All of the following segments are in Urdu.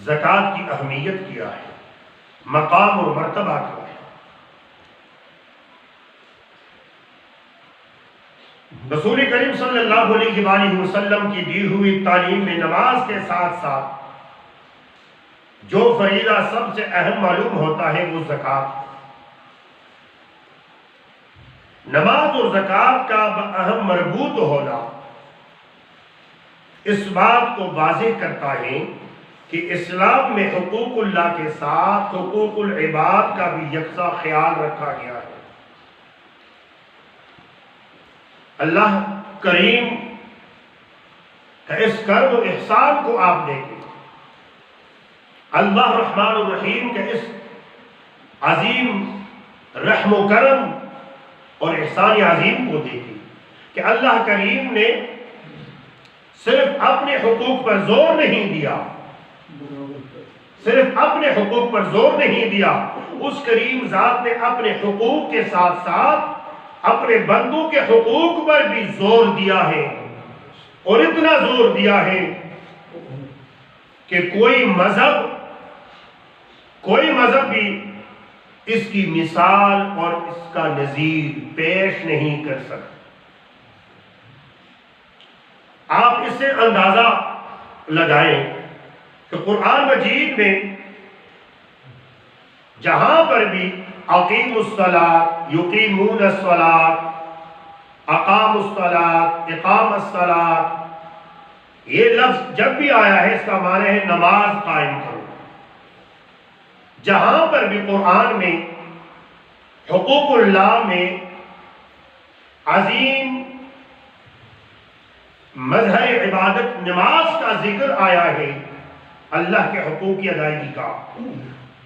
زکوٰۃ کی اہمیت کیا ہے، مقام اور مرتبہ کیا ہے۔ رسول کریم صلی اللہ علیہ وآلہ وسلم کی دی ہوئی تعلیم میں نماز کے ساتھ ساتھ جو فریضہ سب سے اہم معلوم ہوتا ہے وہ زکوٰۃ۔ نماز اور زکوٰۃ کا اہم مربوط ہونا اس بات کو واضح کرتا ہے کہ اسلام میں حقوق اللہ کے ساتھ حقوق العباد کا بھی یکساں خیال رکھا گیا ہے۔ اللہ کریم کا اس کرم و احسان کو آپ دیکھیں، اللہ رحمان الرحیم کے اس عظیم رحم و کرم اور احسان عظیم کو دیکھیں کہ اللہ کریم نے صرف اپنے حقوق پر زور نہیں دیا، صرف اپنے حقوق پر زور نہیں دیا، اس کریم ذات نے اپنے حقوق کے ساتھ ساتھ اپنے بندوں کے حقوق پر بھی زور دیا ہے، اور اتنا زور دیا ہے کہ کوئی مذہب بھی اس کی مثال اور اس کا نظیر پیش نہیں کر سکتا۔ آپ اس سے اندازہ لگائیں کہ قرآن مجید میں جہاں پر بھی اقیموا الصلاۃ، یقیمون الصلاۃ، اقاموا الصلاۃ، اقام الصلاۃ، یہ لفظ جب بھی آیا ہے اس کا معنی ہے نماز قائم کرو۔ جہاں پر بھی قرآن میں حقوق اللہ میں عظیم مظہر عبادت نماز کا ذکر آیا ہے، اللہ کے حقوق کی ادائیگی کا،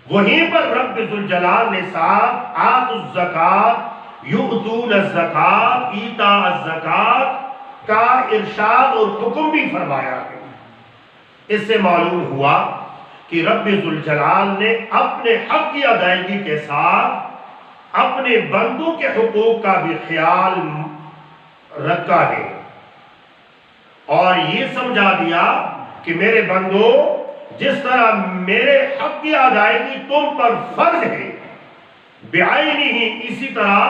وہیں پر رب ذوالجلال نے ساتھ آتوا الزکاۃ یؤتون الزکاۃ ایتاء الزکاۃ کا ارشاد اور حکم بھی فرمایا ہے۔ اس سے معلوم ہوا کہ رب ذوالجلال نے اپنے حق کی ادائیگی کے ساتھ اپنے بندوں کے حقوق کا بھی خیال رکھا ہے، اور یہ سمجھا دیا کہ میرے بندو، جس طرح میرے حق کی ادائیگی تم پر فرض ہے بعینہ، اسی طرح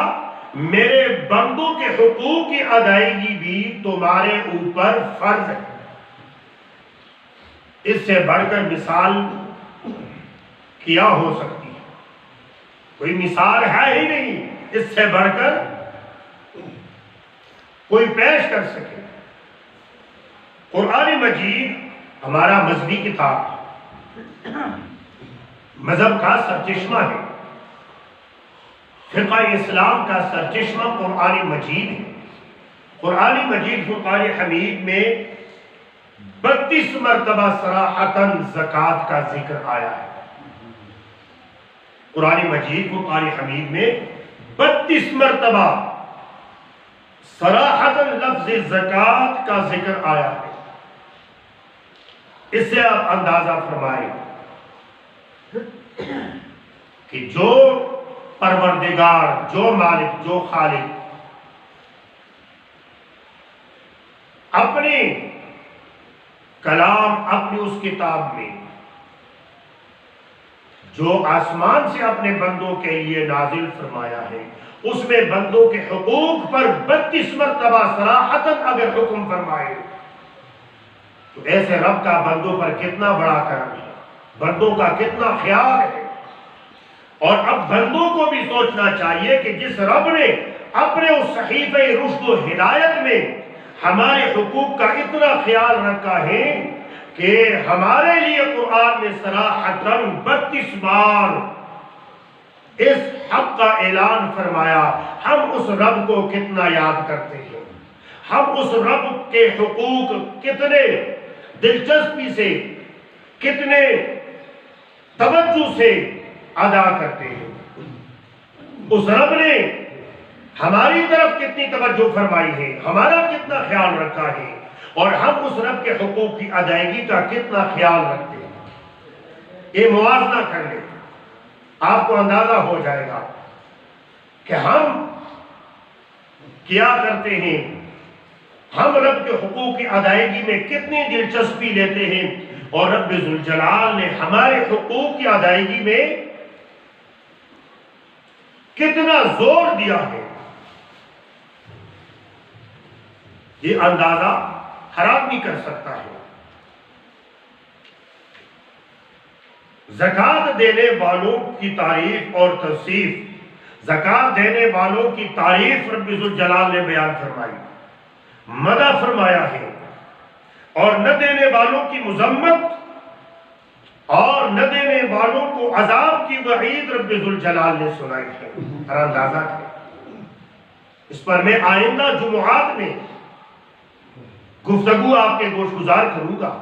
میرے بندوں کے حقوق کی ادائیگی بھی تمہارے اوپر فرض ہے۔ اس سے بڑھ کر مثال کیا ہو سکتی ہے؟ کوئی مثال ہے ہی نہیں اس سے بڑھ کر کوئی پیش کر سکے۔ قرآن مجید ہمارا مذہبی کتاب، مذہب کا سرچشمہ ہے، فقہ اسلام کا سرچشمہ قرآن مجید ہے۔ قرآن مجید فرقان حمید میں 32 مرتبہ صراحتاً زکوٰۃ کا ذکر آیا ہے۔ قرآن مجید فرقان حمید میں 32 مرتبہ صراحتاً لفظ زکوٰۃ کا ذکر آیا ہے۔ اس سے آپ اندازہ فرمائیں کہ جو پروردگار، جو مالک، جو خالق اپنے کلام، اپنی اس کتاب میں جو آسمان سے اپنے بندوں کے لیے نازل فرمایا ہے، اس میں بندوں کے حقوق پر 32 مرتبہ صراحتاً اگر حکم فرمائے تو ایسے رب کا بندوں پر کتنا بڑا کرم ہے، بندوں کا کتنا خیال ہے۔ اور اب بندوں کو بھی سوچنا چاہیے کہ جس رب نے اپنے اس صحیفہ رشد و ہدایت میں ہمارے حقوق کا اتنا خیال رکھا ہے کہ ہمارے لیے قرآن میں صراحتاً 32 بار اس حق کا اعلان فرمایا، ہم اس رب کو کتنا یاد کرتے ہیں، ہم اس رب کے حقوق کتنے دلچسپی سے، کتنے توجہ سے ادا کرتے ہیں۔ اس رب نے ہماری طرف کتنی توجہ فرمائی ہے، ہمارا کتنا خیال رکھا ہے، اور ہم اس رب کے حقوق کی ادائیگی کا کتنا خیال رکھتے ہیں۔ یہ موازنہ کر لیں، آپ کو اندازہ ہو جائے گا کہ ہم کیا کرتے ہیں، ہم رب کے حقوق کی ادائیگی میں کتنی دلچسپی لیتے ہیں، اور رب ذوالجلال نے ہمارے حقوق کی ادائیگی میں کتنا زور دیا ہے، یہ اندازہ ہر آدمی کر سکتا ہے۔ زکوٰۃ دینے والوں کی تعریف اور توصیف، زکوٰۃ دینے والوں کی تعریف رب ذوالجلال نے بیان فرمائی، مدح فرمایا ہے، اور نہ دینے والوں کی مذمت اور نہ دینے والوں کو عذاب کی وعید رب ذوالجلال نے سنائی ہے۔ ہر اندازہ ہے، اس پر میں آئندہ جمعات میں گفتگو آپ کے گوش گزار کروں گا۔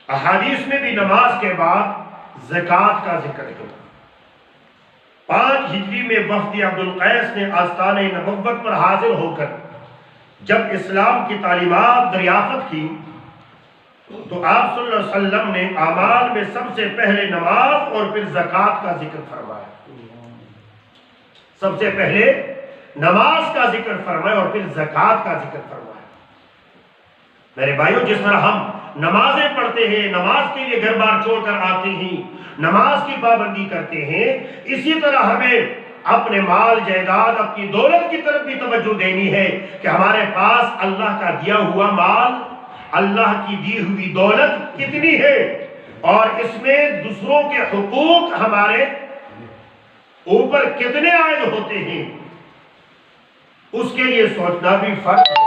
احادیث میں بھی نماز کے بعد زکوٰۃ کا ذکر ہے۔ 5 ہجری میں وفد عبد القیس نے آستانہ نبوت پر حاضر ہو کر جب اسلام کی تعلیمات دریافت کی تو آپ صلی اللہ علیہ وسلم نے اعمال میں سب سے پہلے نماز اور پھر زکوٰۃ کا ذکر فرمایا۔ سب سے پہلے نماز کا ذکر فرمایا اور پھر زکوٰۃ کا ذکر فرمایا۔ میرے بھائیوں، جس طرح ہم نمازیں پڑھتے ہیں، نماز کے لیے گھر بار چھوڑ کر آتے ہیں، نماز کی پابندی کرتے ہیں، اسی طرح ہمیں اپنے مال جائیداد، اپنی دولت کی طرف بھی توجہ دینی ہے کہ ہمارے پاس اللہ کا دیا ہوا مال، اللہ کی دی ہوئی دولت کتنی ہے، اور اس میں دوسروں کے حقوق ہمارے اوپر کتنے عائد ہوتے ہیں، اس کے لیے سوچنا بھی فرض ہے۔